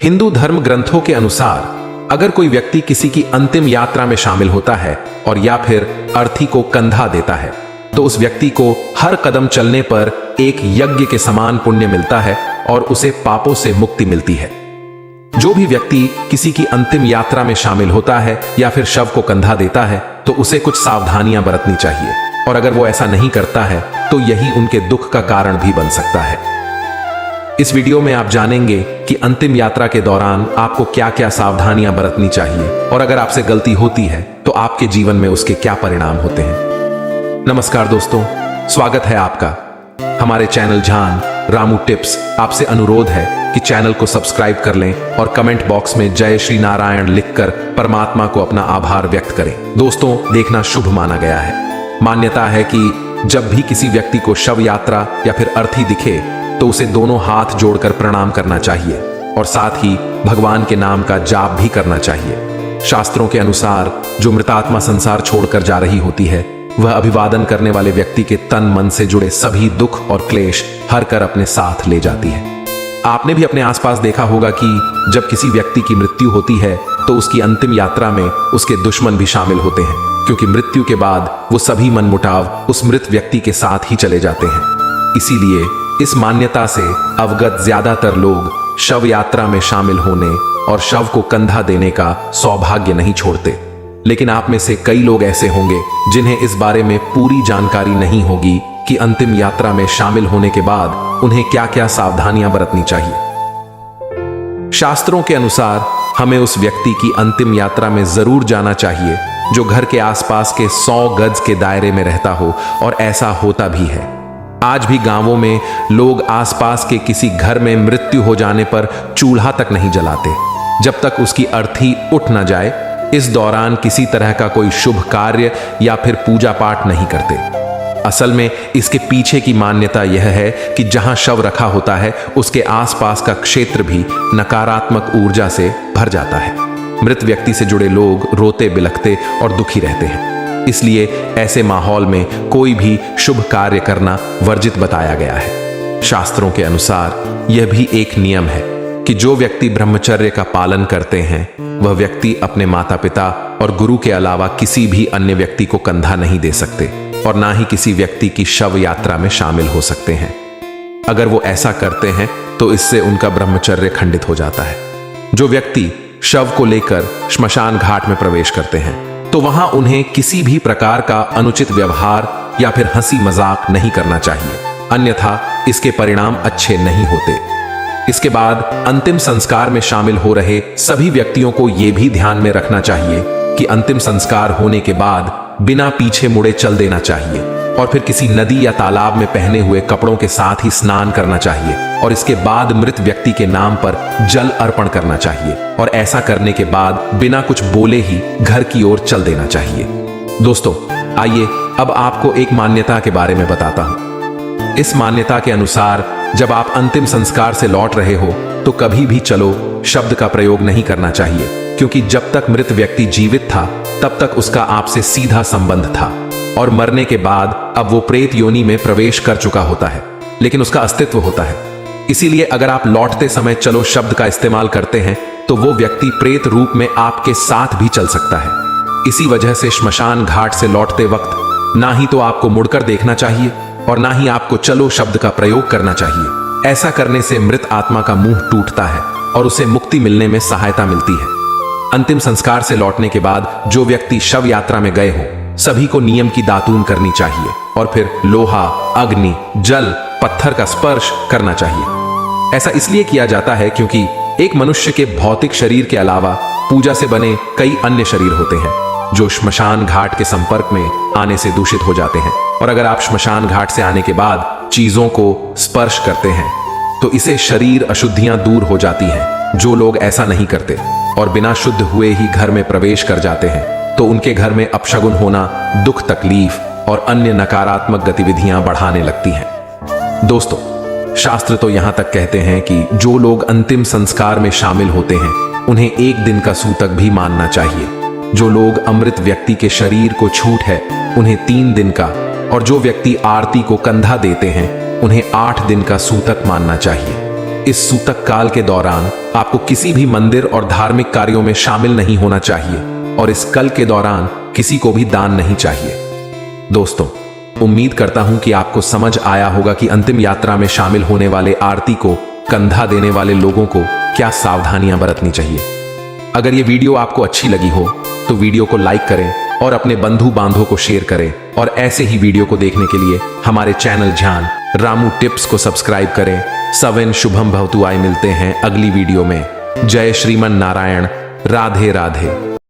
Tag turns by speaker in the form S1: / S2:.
S1: हिंदू धर्म ग्रंथों के अनुसार अगर कोई व्यक्ति किसी की अंतिम यात्रा में शामिल होता है और या फिर अर्थी को कंधा देता है तो उस व्यक्ति को हर कदम चलने पर एक यज्ञ के समान पुण्य मिलता है और उसे पापों से मुक्ति मिलती है। जो भी व्यक्ति किसी की अंतिम यात्रा में शामिल होता है या फिर शव को कंधा देता है तो उसे कुछ सावधानियां बरतनी चाहिए, और अगर वो ऐसा नहीं करता है तो यही उनके दुख का कारण भी बन सकता है। इस वीडियो में आप जानेंगे कि अंतिम यात्रा के दौरान आपको क्या क्या सावधानियां बरतनी चाहिए, और अगर आपसे गलती होती है तो आपके जीवन में उसके क्या परिणाम होते हैं। नमस्कार दोस्तों, स्वागत है आपका हमारे चैनल जान रामू टिप्स। आपसे अनुरोध है कि चैनल को सब्सक्राइब कर लें और कमेंट बॉक्स में जय श्री नारायण लिखकर परमात्मा को अपना आभार व्यक्त करें। दोस्तों, देखना शुभ माना गया है। मान्यता है कि जब भी किसी व्यक्ति को शव यात्रा या फिर अर्थी दिखे तो उसे दोनों हाथ जोड़कर प्रणाम करना चाहिए और साथ ही भगवान के नाम का जाप भी करना चाहिए। शास्त्रों के अनुसार जो मृतात्मा संसार छोड़कर जा रही होती है वह अभिवादन करने वाले व्यक्ति के तन मन से जुड़े सभी दुख और क्लेश हर कर अपने साथ ले जाती है। आपने भी अपने आसपास देखा होगा कि जब किसी व्यक्ति की मृत्यु होती है तो उसकी अंतिम यात्रा में उसके दुश्मन भी शामिल होते हैं, क्योंकि मृत्यु के बाद वो सभी मनमुटाव उस मृत व्यक्ति के साथ ही चले जाते हैं। इसीलिए इस मान्यता से अवगत ज्यादातर लोग शव यात्रा में शामिल होने और शव को कंधा देने का सौभाग्य नहीं छोड़ते। लेकिन आप में से कई लोग ऐसे होंगे जिन्हें इस बारे में पूरी जानकारी नहीं होगी कि अंतिम यात्रा में शामिल होने के बाद उन्हें क्या क्या सावधानियां बरतनी चाहिए। शास्त्रों के अनुसार हमें उस व्यक्ति की अंतिम यात्रा में जरूर जाना चाहिए जो घर के आसपास के 100 गज के दायरे में रहता हो, और ऐसा होता भी है। आज भी गांवों में लोग आसपास के किसी घर में मृत्यु हो जाने पर चूल्हा तक नहीं जलाते जब तक उसकी अर्थी उठ न जाए। इस दौरान किसी तरह का कोई शुभ कार्य या फिर पूजा पाठ नहीं करते। असल में इसके पीछे की मान्यता यह है कि जहां शव रखा होता है उसके आसपास का क्षेत्र भी नकारात्मक ऊर्जा से भर जाता है। मृत व्यक्ति से जुड़े लोग रोते बिलखते और दुखी रहते हैं, इसलिए ऐसे माहौल में कोई भी शुभ कार्य करना वर्जित बताया गया है। शास्त्रों के अनुसार यह भी एक नियम है कि जो व्यक्ति ब्रह्मचर्य का पालन करते हैं वह व्यक्ति अपने माता पिता और गुरु के अलावा किसी भी अन्य व्यक्ति को कंधा नहीं दे सकते, और ना ही किसी व्यक्ति की शव यात्रा में शामिल हो सकते हैं। अगर वो ऐसा करते हैं तो इससे उनका ब्रह्मचर्य खंडित हो जाता है। जो व्यक्ति शव को लेकर श्मशान घाट में प्रवेश करते हैं तो वहां उन्हें किसी भी प्रकार का अनुचित व्यवहार या फिर हंसी मजाक नहीं करना चाहिए, अन्यथा इसके परिणाम अच्छे नहीं होते। इसके बाद अंतिम संस्कार में शामिल हो रहे सभी व्यक्तियों को यह भी ध्यान में रखना चाहिए कि अंतिम संस्कार होने के बाद बिना पीछे मुड़े चल देना चाहिए, और फिर किसी नदी या तालाब में पहने हुए कपड़ों के साथ ही स्नान करना चाहिए, और इसके बाद मृत व्यक्ति के नाम पर जल अर्पण करना चाहिए, और ऐसा करने के बाद बिना कुछ बोले ही घर की ओर चल देना चाहिए। दोस्तों, आइए अब आपको एक मान्यता के बारे में बताता हूं। इस मान्यता के अनुसार जब आप अंतिम संस्कार से लौट रहे हो तो कभी भी चलो शब्द का प्रयोग नहीं करना चाहिए, क्योंकि जब तक मृत व्यक्ति जीवित था तब तक उसका आपसे सीधा संबंध था, और मरने के बाद अब वो प्रेत योनि में प्रवेश कर चुका होता है, लेकिन उसका अस्तित्व होता है। इसीलिए अगर आप लौटते समय चलो शब्द का इस्तेमाल करते हैं तो वो व्यक्ति प्रेत रूप में आपके साथ भी चल सकता है। इसी वजह से श्मशान घाट से लौटते वक्त ना ही तो आपको मुड़कर देखना चाहिए और ना ही आपको चलो शब्द का प्रयोग करना चाहिए। ऐसा करने से मृत आत्मा का मुंह टूटता है और उसे मुक्ति मिलने में सहायता मिलती है। अंतिम संस्कार से लौटने के बाद जो व्यक्ति शव यात्रा में गए हो सभी को नियम की दातून करनी चाहिए, और फिर लोहा, अग्नि, जल, पत्थर का स्पर्श करना चाहिए। ऐसा इसलिए किया जाता है क्योंकि एक मनुष्य के भौतिक शरीर के अलावा पूजा से बने कई अन्य शरीर होते हैं जो श्मशान घाट के संपर्क में आने से दूषित हो जाते हैं, और अगर आप श्मशान घाट से आने के बाद चीजों को स्पर्श करते हैं तो इससे शरीर अशुद्धियां दूर हो जाती हैं। जो लोग ऐसा नहीं करते और बिना शुद्ध हुए ही घर में प्रवेश कर जाते हैं तो उनके घर में अपशगुन होना, दुख, तकलीफ और अन्य नकारात्मक गतिविधियां बढ़ाने लगती हैं। दोस्तों, शास्त्र तो यहां तक कहते हैं कि जो लोग अंतिम संस्कार में शामिल होते हैं उन्हें 1 दिन का सूतक भी मानना चाहिए। जो लोग अमृत व्यक्ति के शरीर को छूट है उन्हें 3 दिन का, और जो व्यक्ति आरती को कंधा देते हैं उन्हें 8 दिन का सूतक मानना चाहिए। इस सूतक काल के दौरान आपको किसी भी मंदिर और धार्मिक कार्यों में शामिल नहीं होना चाहिए और इस कल के दौरान किसी को भी दान नहीं चाहिए। दोस्तों, उम्मीद करता हूं कि आपको समझ आया होगा कि अंतिम यात्रा में शामिल होने वाले आरती को कंधा देने वाले लोगों को क्या सावधानियां बरतनी चाहिए। अगर ये वीडियो आपको अच्छी लगी हो तो वीडियो को लाइक करें और अपने बंधु बांधवों को शेयर करें और ऐसे ही वीडियो को देखने के लिए हमारे चैनल ध्यान रामू टिप्स को सब्सक्राइब करें। सवेन शुभम भवतु। आए मिलते हैं अगली वीडियो में। जय श्रीमन नारायण। राधे राधे।